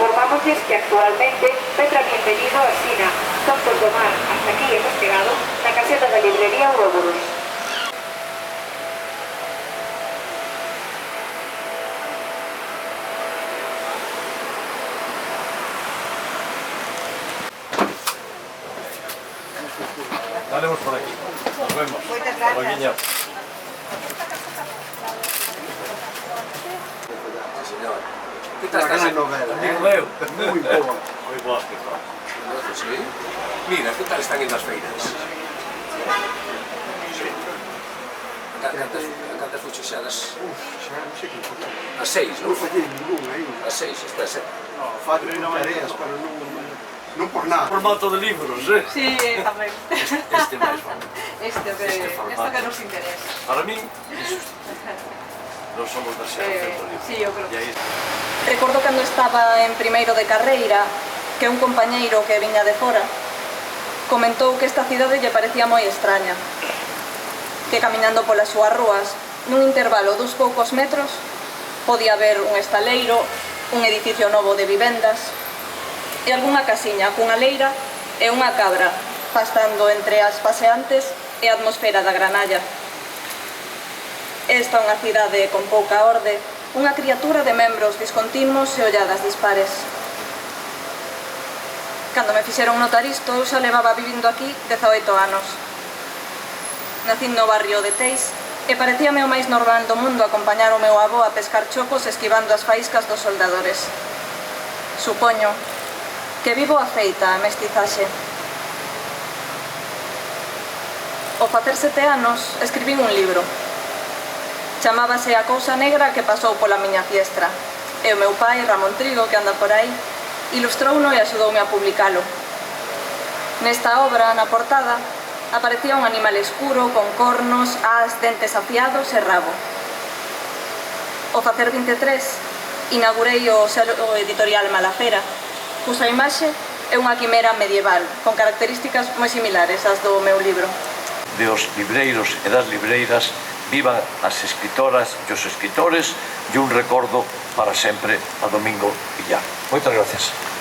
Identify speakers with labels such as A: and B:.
A: Informámosles que actualmente Petra Bienvenido a Sina, Tontos do Mar, hasta aquí hemos chegado, na caseta da librería Ouroboros.
B: Daremos por aquí. Nos vemos.
A: Moitas gracias.
C: Señor, que tal estás?
B: Amigo meu.
D: Moi boa.
B: Moi boas que tal.
C: Sí? Mira, que tal están indo as feiras?
B: Sí.
C: A cantas fuches xa das...
D: Xa non sei que importa.
C: As 6, non?
D: Non fallei ningún aí.
C: As 6, estás...
D: Fallo por tareas, pero non por nada.
B: Formato de libros, eh?
E: Sí, tamén.
B: Este mesmo.
E: Este que nos interesa.
B: Para min, iso. Non somos da xeración do libro.
E: Sí, eu creo.
B: E aí
E: Recordo cando estaba en primeiro de carreira que un compañeiro que viña de fora comentou que esta cidade lle parecía moi extraña, que camiñando polas súas rúas nun intervalo dos poucos metros podía ver un estaleiro, un edificio novo de vivendas e algunha casiña cunha leira e unha cabra pastando entre as paseantes e a atmosfera da granalla. Esta é unha cidade con pouca orde, unha criatura de membros discontinuos e olladas dispares. Cando me fixeron notar isto, eu xa levaba vivindo aquí 18 anos. Nacín no barrio de Teis e parecíame o máis normal do mundo acompañar o meu avó a pescar chocos esquivando as faíscas dos soldadores. Supoño que vivo afeita a mestizaxe. Ao facer 7 anos, escribín un libro. Chamábase A cousa negra que pasou pola miña fiestra. E o meu pai, Ramón Trigo, que anda por aí, ilustrouno e axudoume a publicalo. Nesta obra, na portada, aparecía un animal escuro con cornos, ás, dentes afiados e rabo. Ao facer 23, inaugurei o selo editorial Malafera, cuxa imaxe é unha quimera medieval, con características moi similares ás do meu libro.
F: De os libreiros e das libreiras vivan as escritoras e os escritores e un recordo para sempre a Domingo Villar. Moitas gracias.